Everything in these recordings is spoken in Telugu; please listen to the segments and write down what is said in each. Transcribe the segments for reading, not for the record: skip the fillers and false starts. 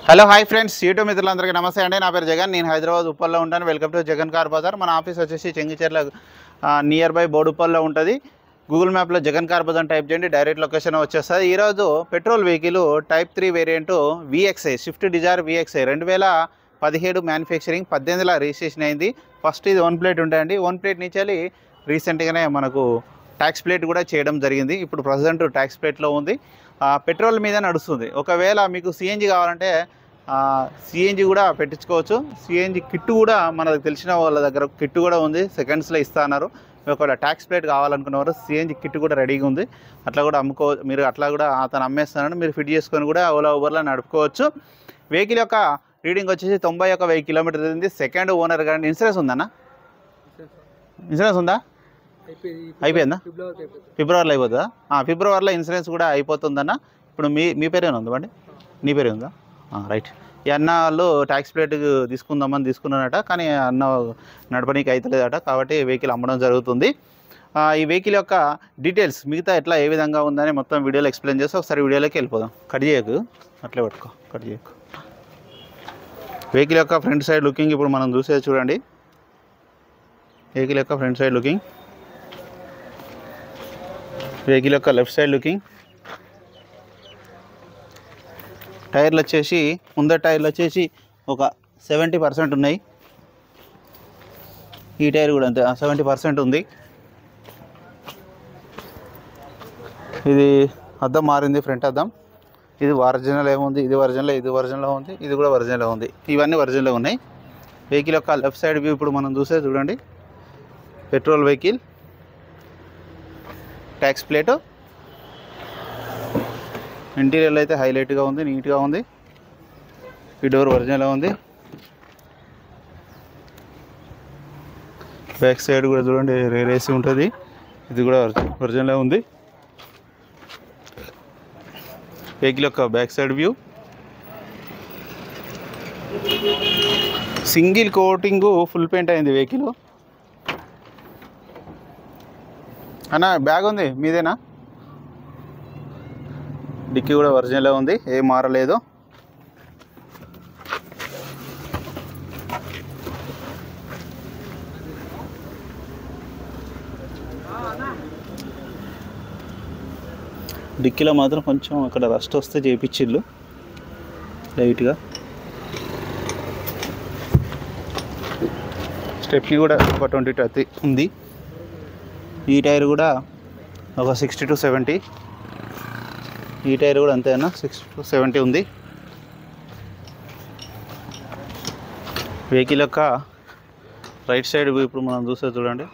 హలో హాయ్ ఫ్రెండ్స్ యూట్యూబ్ మిత్రులందరికీ నమస్తే అండి. నా పేరు జగన్. నేను హైదరాబాద్ ఉప్పల్లో ఉంటాను. Welcome to Jagan car bazaar. మన ఆఫీస్ వచ్చేసి చెంగిచెర్ల నియర్ బై బోడుప్పల్లో ఉంటుంది. గూగుల్ మ్యాప్లో జగన్ కార్ బజార్ టైప్ చేయండి, డైరెక్ట్ లొకేషన్ వచ్చేస్తుంది. ఈరోజు petrol vehicle type 3 variant VXI Swift Dzire VXI 2017 manufacturing, 18 registration అయింది. ఫస్ట్ ఇది ఓన్ ప్లేట్ ఉంటాయండి. ఓన్ ప్లేట్ నుంచి రీసెంట్గానే మనకు ట్యాక్స్ ప్లేట్ కూడా చేయడం జరిగింది. ఇప్పుడు ప్రజెంట్ ట్యాక్స్ ప్లేట్లో ఉంది. పెట్రోల్ మీద నడుస్తుంది. ఒకవేళ మీకు సిఎన్జి కావాలంటే సిఎన్జి కూడా పెట్టించుకోవచ్చు. సిఎన్జి కిట్ కూడా మనకు తెలిసిన వాళ్ళ దగ్గర కిట్ కూడా ఉంది, సెకండ్స్లో ఇస్తున్నారు. ఒకవేళ ట్యాక్స్ ప్లేట్ కావాలనుకున్నవారు సిఎన్జి కిట్ కూడా రెడీగా ఉంది. అట్లా కూడా మీరు అట్లా కూడా అతను అమ్మేస్తున్నాడు, మీరు ఫిట్ చేసుకొని కూడా ఓలా ఊబర్లో నడుపుకోవచ్చు. వెహికల్ యొక్క రీడింగ్ వచ్చేసి 91,000 కిలోమీటర్లు ఉంది. సెకండ్ ఓనర్ కానీ ఇన్సూరెన్స్ ఉందన్న? ఇన్సూరెన్స్ ఉందా? అయిపోయిందా? ఫిబ్రవరిలో అయిపోతుందా? ఫిబ్రవరిలో ఇన్సూరెన్స్ కూడా అయిపోతుందన్న. ఇప్పుడు మీ పేరేనా ఉందా బండి? నీ పేరే ఉందా? రైట్. ఈ అన్న వాళ్ళు ట్యాక్స్ ప్లేట్ తీసుకుందామని తీసుకున్నారట, కానీ అన్న నడపనీకి అవుతలేదట. కాబట్టి వెహికల్ అమ్మడం జరుగుతుంది. ఈ వెహికల్ యొక్క డీటెయిల్స్ మిగతా ఎట్లా ఏ విధంగా ఉందని మొత్తం వీడియోలో ఎక్స్ప్లెయిన్ చేస్తే ఒకసారి వీడియోలోకి వెళ్ళిపోదాం. కట్ చేయకు, అట్లే పట్టుకో, కట్ చేయకు. వెహికల్ యొక్క ఫ్రంట్ సైడ్ లుకింగ్ ఇప్పుడు మనం చూసేది చూడండి. వెహికల్ యొక్క ఫ్రంట్ సైడ్ లుకింగ్, వెహికల్ యొక్క లెఫ్ట్ సైడ్ లుకింగ్. టైర్లు వచ్చేసి ముందర టైర్లు వచ్చేసి ఒక 70% ఉన్నాయి. ఈ టైర్ కూడా అంతే 70% ఉంది. ఇది అద్దం మారింది, ఫ్రంట్ అద్దం. ఇది ఒరిజినల్ ఏముంది, ఇది ఒరిజినల్లో ఉంది, ఇది కూడా ఒరిజినల్లో ఉంది. ఇవన్నీ ఒరిజినల్లో ఉన్నాయి. వెహికల్ యొక్క లెఫ్ట్ సైడ్ వ్యూ ఇప్పుడు మనం చూసే చూడండి. Petrol vehicle, tax plate, interior అయితే హైలైట్గా ఉంది, నీట్గా ఉంది. ఈ డోర్ ఒరిజినల్గా ఉంది. బ్యాక్ సైడ్ కూడా చూడండి రేసి ఉంటుంది, ఇది కూడా ఒరిజినల్గా ఉంది. వెహికల్ యొక్క back side view, single coating full paint అయింది వెహికల్. అన్న బ్యాగ్ ఉంది మీదేనా? డిక్కీ కూడా ఒరిజినల్గా ఉంది, ఏం మారలేదు. డిక్కీలో మాత్రం కొంచెం అక్కడ రస్ట్ వస్తే చేయించిళ్ళు లైట్గా. స్టెప్ని కూడా ఒక 20 ఉంది. ఈ టైర్ కూడా ఒక 60 to 70. ఈ టైర్ కూడా అంతేనా, 60 to 70 ఉంది. వెహికల్ యొక్క రైట్ సైడ్ ఇప్పుడు మనం చూస్తే చూడండి.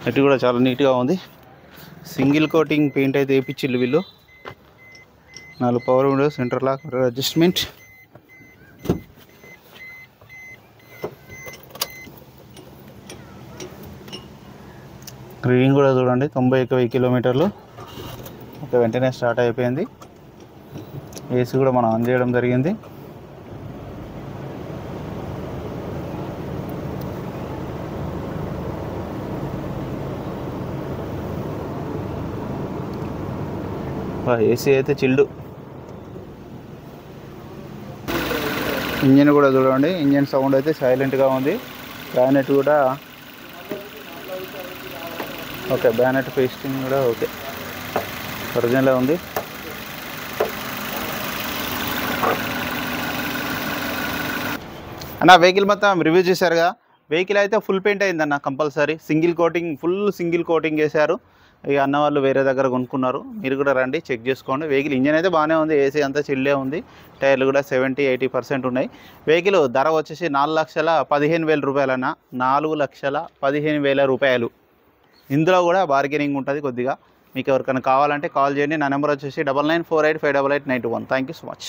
ఇటు కూడా చాలా నీట్గా ఉంది. సింగిల్ కోటింగ్ పెయింట్ అయితే వేయించిల్లు వీళ్ళు. 4 power windows, centre lock, adjustment. Reading కూడా చూడండి 91,000 కిలోమీటర్లు. వెంటనే స్టార్ట్ అయిపోయింది. ఏసీ కూడా మనం ఆన్ చేయడం జరిగింది. ఏసీ అయితే చిల్డ్. ఇంజన్ కూడా చూడండి, ఇంజన్ సౌండ్ అయితే సైలెంట్గా ఉంది. బ్యానెట్ కూడా ఓకే, బ్యానెట్ పేస్టింగ్ కూడా ఓకే, ఒరిజినల్గా ఉంది. అన్న వెహికల్ మొత్తం రివ్యూ చేశారుగా. వెహికల్ అయితే ఫుల్ పెయింట్ అయిందన్న, compulsory single coating, full single coating వేశారు. ఇక అన్న వాళ్ళు వేరే దగ్గర కొనుక్కున్నారు, మీరు కూడా రండి చెక్ చేసుకోండి. వెహికల్ ఇంజన్ అయితే బాగానే ఉంది, ఏసీ అంతా చిల్లే ఉంది. టైర్లు కూడా 70-80% ఉన్నాయి. వెహికల్ ధర వచ్చేసి 4,15,000 రూపాయలన్న, 4,15,000 రూపాయలు. ఇందులో కూడా బార్గెనింగ్ ఉంటుంది కొద్దిగా. మీకు ఎవరికైనా కావాలంటే కాల్ చేయండి. నా నెంబర్ వచ్చేసి 9948588891. Thank you so much.